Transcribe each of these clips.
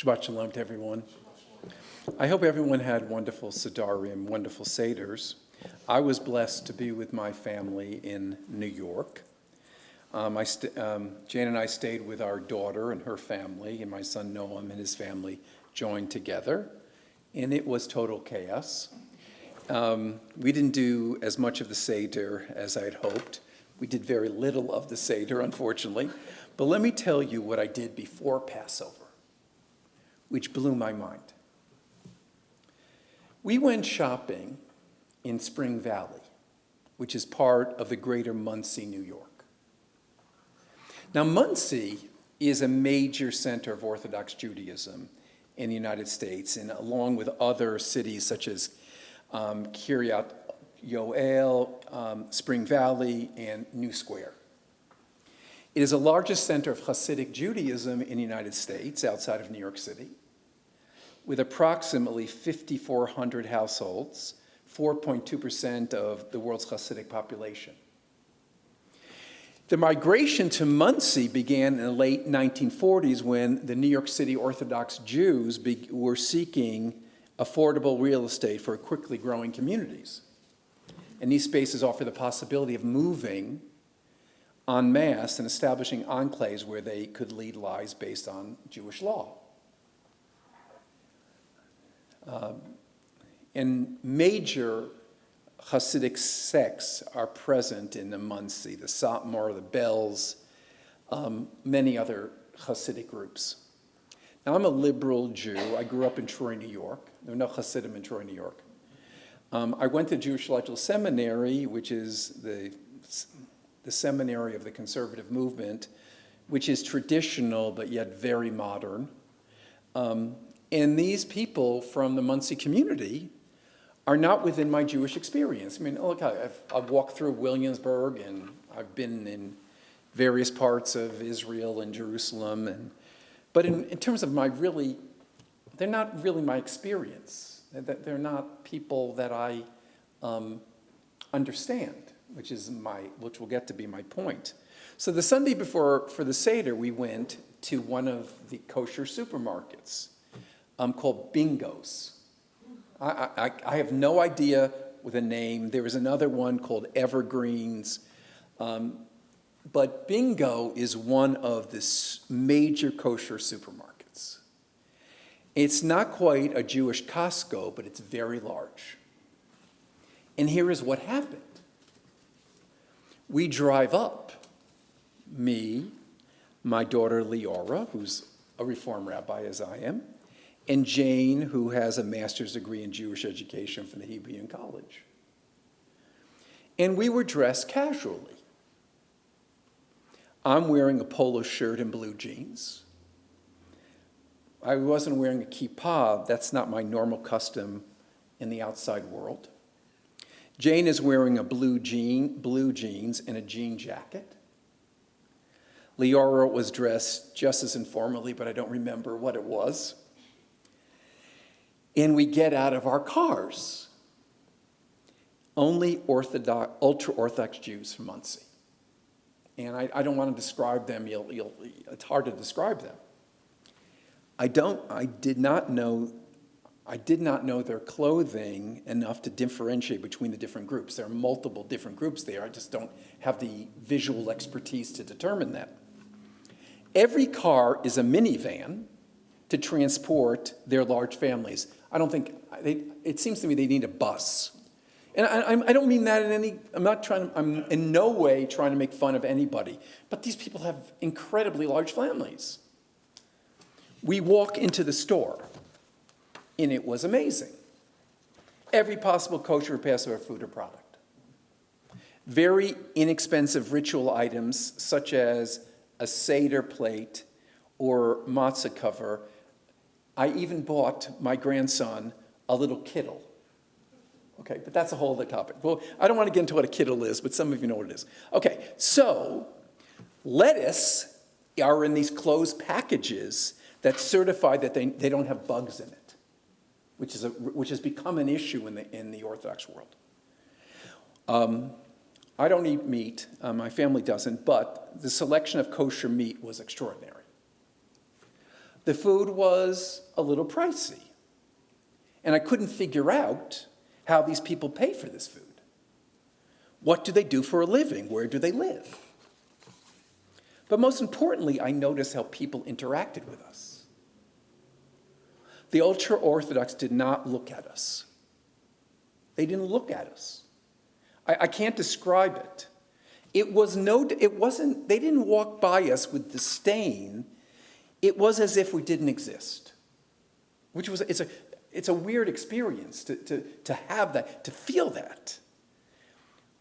Shabbat Shalom to everyone. I hope everyone had wonderful Sederim, wonderful Seders. I was blessed to be with my family in New York. Jane and I stayed with our daughter and her family, and my son Noam and his family joined together, and it was total chaos. We didn't do as much of the Seder as I had hoped. We did very little of the Seder, unfortunately. But let me tell you what I did before Passover, which blew my mind. We went shopping in Spring Valley, which is part of the greater Monsey, New York. Now, Monsey is a major center of Orthodox Judaism in the United States, and along with other cities such as Kiryat Yoel, Spring Valley, and New Square. It is the largest center of Hasidic Judaism in the United States, outside of New York City, with approximately 5,400 households, 4.2% of the world's Hasidic population. The migration to Monsey began in the late 1940s when the New York City Orthodox Jews were seeking affordable real estate for quickly growing communities. And these spaces offer the possibility of moving en masse and establishing enclaves where they could lead lives based on Jewish law. And major Hasidic sects are present in the Monsey, the Satmar, the Bells, many other Hasidic groups. Now, I'm a liberal Jew. I grew up in Troy, New York. There were no Hasidim in Troy, New York. I went to Jewish Theological Seminary, which is the seminary of the conservative movement, which is traditional but yet very modern. And these people from the Monsey community are not within my Jewish experience. I mean, look, I've walked through Williamsburg, and I've been in various parts of Israel and Jerusalem, but in terms of they're not really my experience. They're not people that I understand, which will get to be my point. So the Sunday before, for the Seder, we went to one of the kosher supermarkets called Bingo's. I have no idea with a name. There was another one called Evergreens. But Bingo is one of the major kosher supermarkets. It's not quite a Jewish Costco, but it's very large. And here is what happened. We drive up, me, my daughter Leora, who's a Reform rabbi as I am, and Jane, who has a master's degree in Jewish education from the Hebrew College. And we were dressed casually. I'm wearing a polo shirt and blue jeans. I wasn't wearing a kippah. That's not my normal custom in the outside world. Jane is wearing a blue jeans and a jean jacket. Leora was dressed just as informally, but I don't remember what it was. And we get out of our cars. Only ultra-Orthodox Jews from Monsey. And I don't want to describe them. It's hard to describe them. I did not know their clothing enough to differentiate between the different groups. There are multiple different groups there. I just don't have the visual expertise to determine that. Every car is a minivan to transport their large families. It seems to me they need a bus. And I don't mean that I'm in no way trying to make fun of anybody, but these people have incredibly large families. We walk into the store, and it was amazing. Every possible kosher Passover food or product. Very inexpensive ritual items, such as a Seder plate or matzah cover. I even bought my grandson a little kittle. Okay, but that's a whole other topic. Well, I don't want to get into what a kittle is, but some of you know what it is. Okay, so lettuce are in these closed packages that certify that they don't have bugs in it, which has become an issue in the Orthodox world. I don't eat meat. My family doesn't, but the selection of kosher meat was extraordinary. The food was a little pricey. And I couldn't figure out how these people pay for this food. What do they do for a living? Where do they live? But most importantly, I noticed how people interacted with us. The ultra-Orthodox did not look at us. They didn't look at us. I can't describe it. It wasn't, they didn't walk by us with disdain. It was as if we didn't exist, it's a weird experience to have that, to feel that.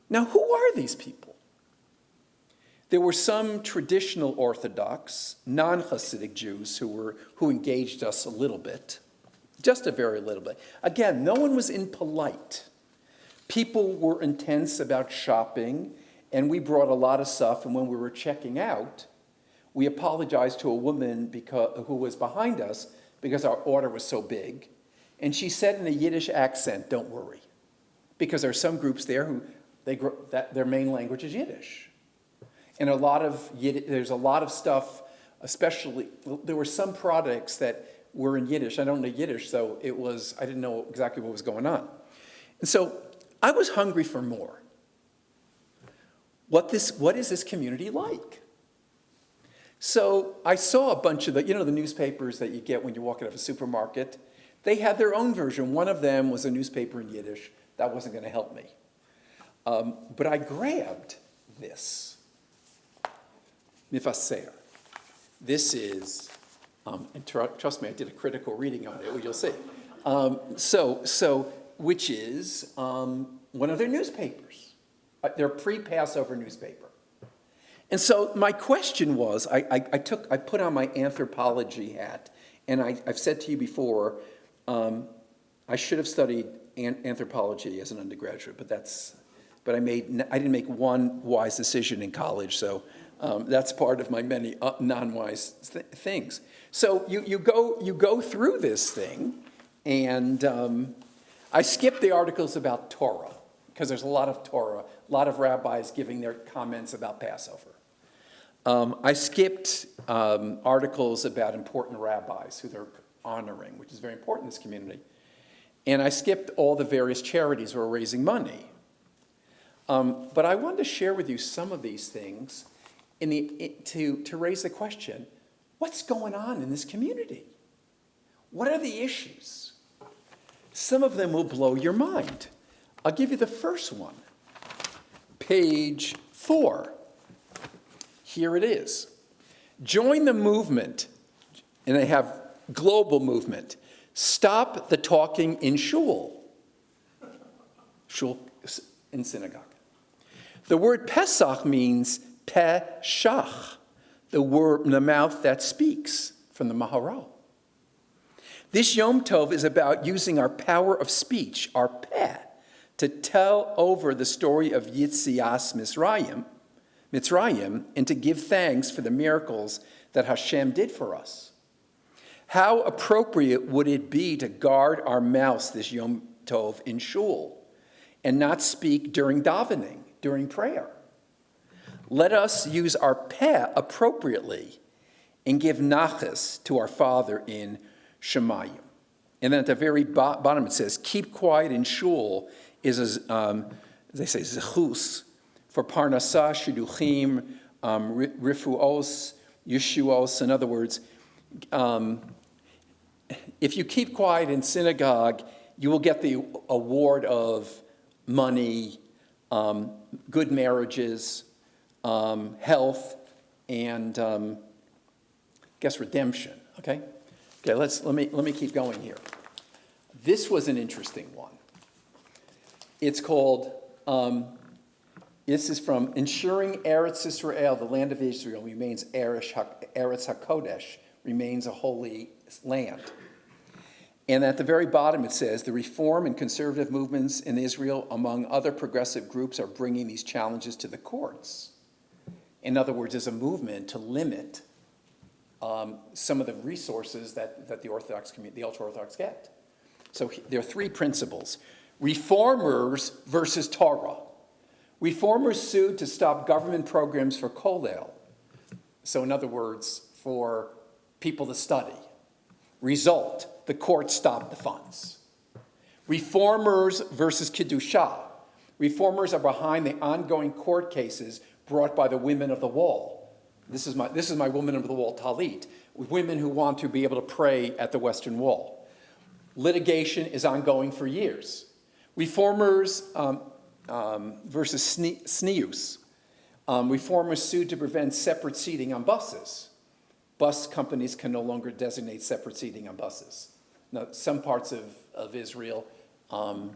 Now, who are these people? There were some traditional Orthodox, non-Hasidic Jews who engaged us a little bit, just a very little bit. Again, no one was impolite. People were intense about shopping, and we brought a lot of stuff, and when we were checking out, we apologized to a woman who was behind us because our order was so big. And she said in a Yiddish accent, "Don't worry," because there are some groups there who their main language is Yiddish. And there's a lot of stuff, especially, there were some products that were in Yiddish. I don't know Yiddish, so I didn't know exactly what was going on. And so I was hungry for more. What is this community like? So I saw a bunch of the newspapers that you get when you walk out of a supermarket. They had their own version. One of them was a newspaper in Yiddish. That wasn't going to help me. But I grabbed this. Mifaser. This is, and trust me, I did a critical reading on it, you'll see. Which is one of their newspapers, their pre-Passover newspaper. And so my question was, I put on my anthropology hat, and I've said to you before, I should have studied anthropology as an undergraduate, but I didn't make one wise decision in college, so that's part of my many non-wise things. So you go through this thing, and I skipped the articles about Torah, because there's a lot of Torah, a lot of rabbis giving their comments about Passover. I skipped articles about important rabbis who they're honoring, which is very important in this community. And I skipped all the various charities who are raising money. But I wanted to share with you some of these things to raise the question, what's going on in this community? What are the issues? Some of them will blow your mind. I'll give you the first one. Page 4. Here it is. Join the movement, and they have global movement. Stop the talking in shul. Shul in synagogue. The word Pesach means Peshach, the mouth that speaks, from the Maharal. This Yom Tov is about using our power of speech, our peh, to tell over the story of Yitzias Mitzrayim, and to give thanks for the miracles that Hashem did for us. How appropriate would it be to guard our mouths this Yom Tov in shul and not speak during davening, during prayer? Let us use our peh appropriately and give nachas to our Father in Shemayim. And then at the very bottom it says, keep quiet in shul is, they say, zechus, for parnasah, shiduchim, rifuos, yeshuos. In other words, if you keep quiet in synagogue, you will get the award of money, good marriages, health, and redemption. Okay, let me keep going here. This was an interesting one. It's called. This is from Ensuring Eretz Israel, the land of Israel, remains Eretz HaKodesh, remains a holy land. And at the very bottom it says, the reform and conservative movements in Israel, among other progressive groups, are bringing these challenges to the courts. In other words, there's a movement to limit some of the resources that the Orthodox community, the ultra-Orthodox get. So there are three principles. Reformers versus Torah. Reformers sued to stop government programs for kollel. So in other words, for people to study, Result, the court stopped the funds. Reformers versus Kedusha. Reformers are behind the ongoing court cases brought by the women of the wall. This is my women of the wall talit, women who want to be able to pray at the Western Wall. Litigation is ongoing for years. Reformers versus SNEUS. Reformers sued to prevent separate seating on buses. Bus companies can no longer designate separate seating on buses. Now, some parts of Israel, the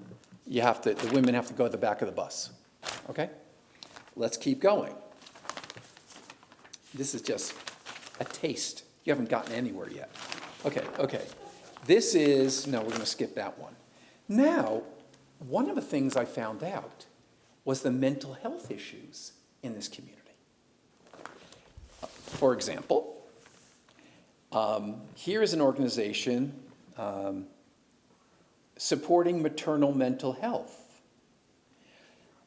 women have to go to the back of the bus. Okay? Let's keep going. This is just a taste. You haven't gotten anywhere yet. Okay. We're going to skip that one. Now, one of the things I found out was the mental health issues in this community. For example, here is an organization supporting maternal mental health.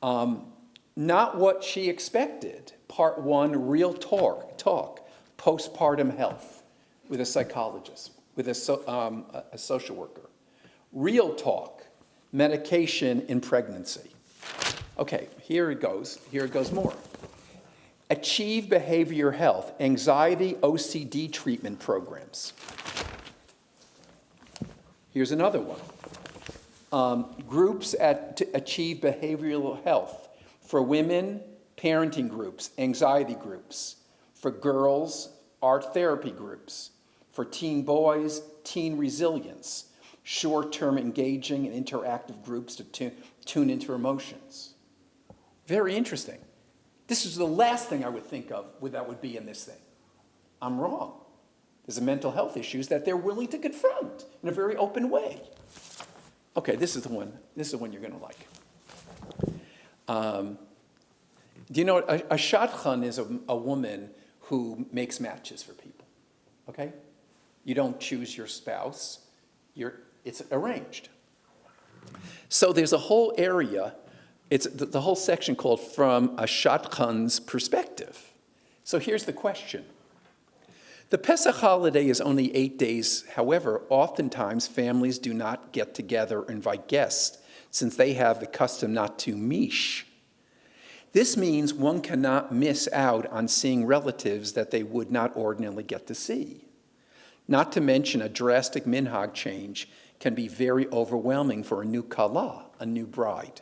Not what she expected. Part 1, real talk, postpartum health with a psychologist, with a social worker. Real talk, medication in pregnancy. Okay, here it goes more. Achieve behavior health, anxiety, OCD treatment programs. Here's another one. Groups to achieve behavioral health for women, parenting groups, anxiety groups. For girls, art therapy groups. For teen boys, teen resilience. Short-term engaging and interactive groups to tune into emotions. Very interesting. This is the last thing I would think of that would be in this thing. I'm wrong. There's a mental health issues that they're willing to confront in a very open way. Okay, this is the one you're going to like. Do you know a shadchan is a woman who makes matches for people? Okay, you don't choose your spouse; it's arranged. So there's a whole area. It's the whole section called "From a Shadchan's Perspective." So here's the question. The Pesach holiday is only 8 days. However, oftentimes families do not get together or invite guests since they have the custom not to mish. This means one cannot miss out on seeing relatives that they would not ordinarily get to see. Not to mention a drastic minhag change can be very overwhelming for a new kala, a new bride.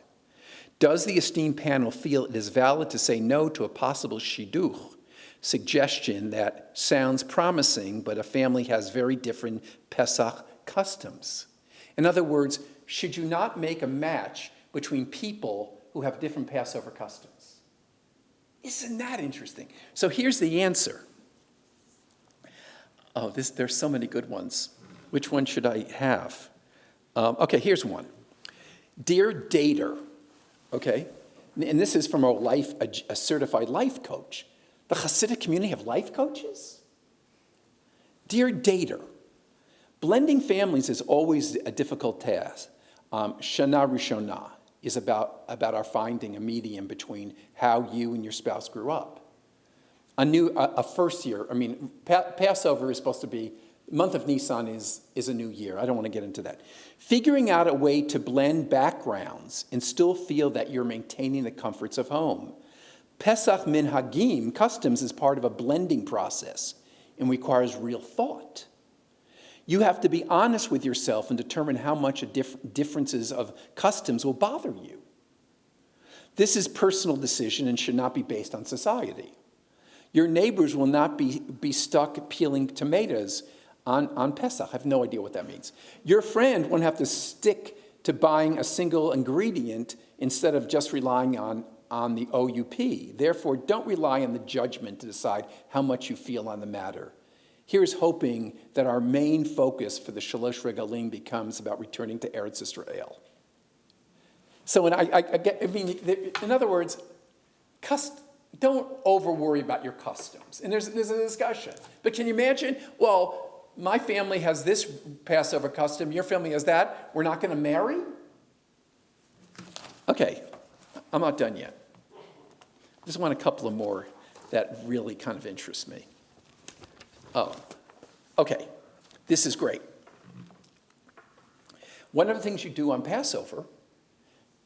Does the esteemed panel feel it is valid to say no to a possible shidduch, suggestion that sounds promising, but a family has very different Pesach customs? In other words, should you not make a match between people who have different Passover customs? Isn't that interesting? So here's the answer. Oh, there's so many good ones. Which one should I have? Okay, here's one. Dear dater, okay, and this is from a certified life coach. The Hasidic community have life coaches? Dear dater, blending families is always a difficult task. Shana Rishonah is about our finding a medium between how you and your spouse grew up. A first year, Passover is supposed to be, the month of Nisan is a new year. I don't want to get into that. Figuring out a way to blend backgrounds and still feel that you're maintaining the comforts of home. Pesach minhagim, customs, is part of a blending process and requires real thought. You have to be honest with yourself and determine how much differences of customs will bother you. This is personal decision and should not be based on society. Your neighbors will not be stuck peeling tomatoes on Pesach. I have no idea what that means. Your friend won't have to stick to buying a single ingredient instead of just relying on the OUP. Therefore, don't rely on the judgment to decide how much you feel on the matter. Here's hoping that our main focus for the Shalosh Regalim becomes about returning to Eretz Israel. So, in other words, don't over-worry about your customs. And there's a discussion. But can you imagine, well, my family has this Passover custom, your family has that, we're not going to marry? Okay, I'm not done yet. I just want a couple of more that really kind of interest me. Oh, okay. This is great. One of the things you do on Passover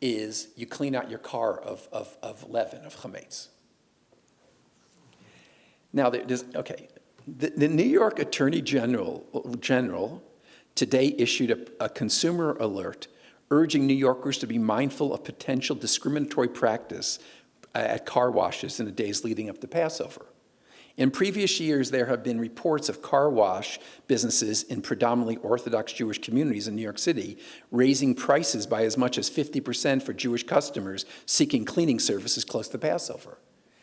is you clean out your car of leaven, of chametz. Now, the New York Attorney General today issued a consumer alert urging New Yorkers to be mindful of potential discriminatory practice at car washes in the days leading up to Passover. In previous years, there have been reports of car wash businesses in predominantly Orthodox Jewish communities in New York City raising prices by as much as 50% for Jewish customers seeking cleaning services close to Passover.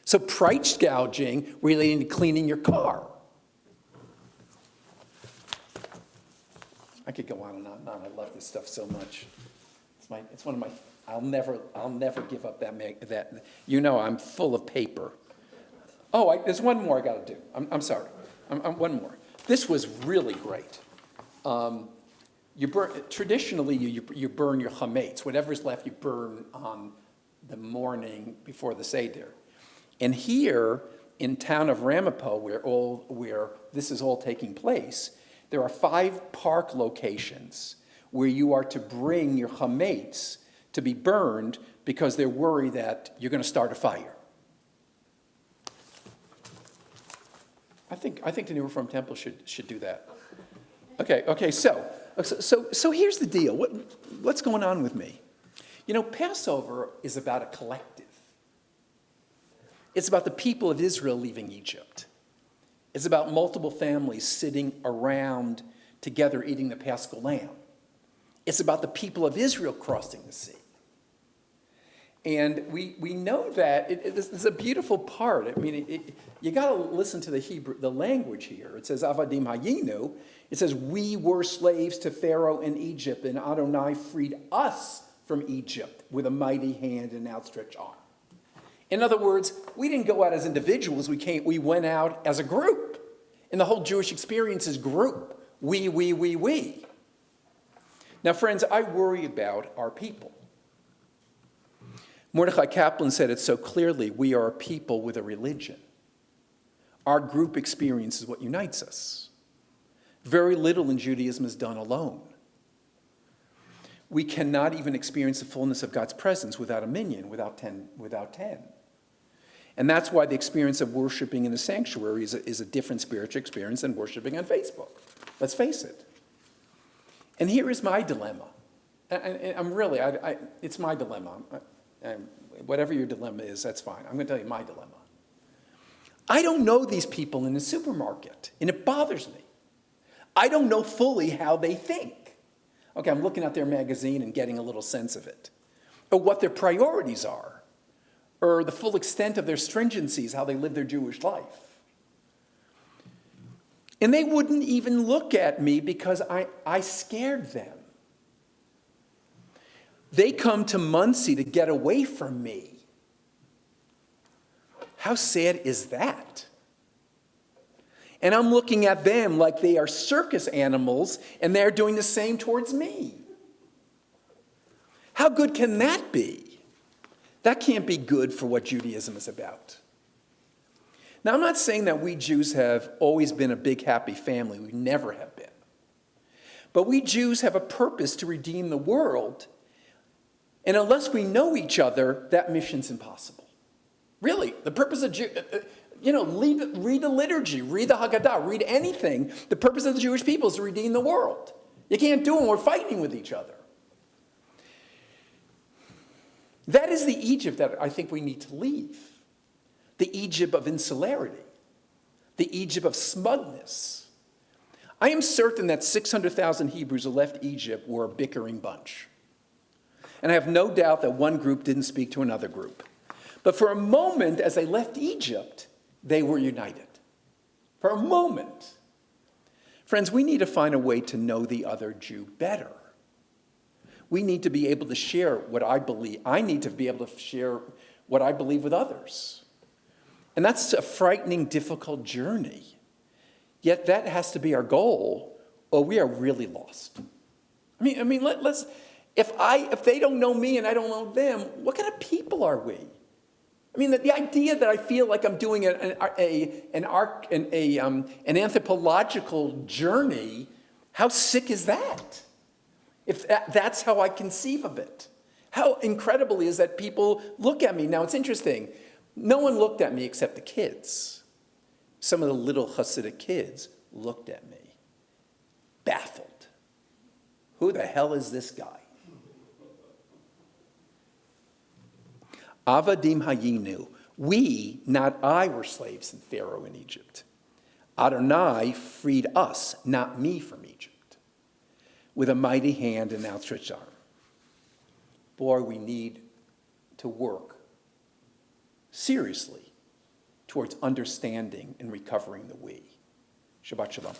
So price gouging relating to cleaning your car. I could go on and on and on. I love this stuff so much. It's one of my, I'll never give up that. You know, I'm full of paper. Oh, there's one more I got to do. I'm sorry. One more. This was really great. Traditionally, you burn your chametz. Whatever's left, you burn on the morning before the Seder. And here, in town of Ramapo, where this is all taking place, there are 5 park locations where you are to bring your chametz to be burned because they're worried that you're going to start a fire. I think the New Reform Temple should do that. Okay. So here's the deal. What's going on with me? You know, Passover is about a collective. It's about the people of Israel leaving Egypt. It's about multiple families sitting around together eating the Paschal lamb. It's about the people of Israel crossing the sea. And we know that it's a beautiful part. I mean, you got to listen to the language here. It says, Avadim Hayinu. It says, we were slaves to Pharaoh in Egypt, and Adonai freed us from Egypt with a mighty hand and outstretched arm. In other words, we didn't go out as individuals. We went out as a group. And the whole Jewish experience is group. We. Now, friends, I worry about our people. Mordechai Kaplan said it so clearly, we are a people with a religion. Our group experience is what unites us. Very little in Judaism is done alone. We cannot even experience the fullness of God's presence without a minyan, without 10. And that's why the experience of worshiping in the sanctuary is a different spiritual experience than worshiping on Facebook. Let's face it. And here is my dilemma. It's my dilemma. And whatever your dilemma is, that's fine. I'm going to tell you my dilemma. I don't know these people in the supermarket, and it bothers me. I don't know fully how they think. Okay, I'm looking at their magazine and getting a little sense of it, or what their priorities are, or the full extent of their stringencies, how they live their Jewish life. And they wouldn't even look at me because I scared them. They come to Muncie to get away from me. How sad is that? And I'm looking at them like they are circus animals, and they're doing the same towards me. How good can that be? That can't be good for what Judaism is about. Now, I'm not saying that we Jews have always been a big, happy family. We never have been. But we Jews have a purpose to redeem the world. And unless we know each other, that mission's impossible. Really, the purpose of read the liturgy, read the Haggadah, read anything. The purpose of the Jewish people is to redeem the world. You can't do it when we're fighting with each other. That is the Egypt that I think we need to leave. The Egypt of insularity. The Egypt of smugness. I am certain that 600,000 Hebrews who left Egypt were a bickering bunch. And I have no doubt that one group didn't speak to another group. But for a moment, as they left Egypt, they were united. For a moment. Friends, we need to find a way to know the other Jew better. We need to be able to share what I believe. I need to be able to share what I believe with others. And that's a frightening, difficult journey. Yet that has to be our goal, or we are really lost. I mean, let's. If they don't know me and I don't know them, what kind of people are we? I mean, the idea that I feel like I'm doing an anthropological journey How sick is that? If that's how I conceive of it. How incredible is that people look at me. Now, it's interesting. No one looked at me except the kids. Some of the little Hasidic kids looked at me, baffled. Who the hell is this guy? Avadim hayinu. We, not I, were slaves in Pharaoh in Egypt. Adonai freed us, not me, from Egypt, with a mighty hand and outstretched arm. Boy, we need to work seriously towards understanding and recovering the we. Shabbat shalom.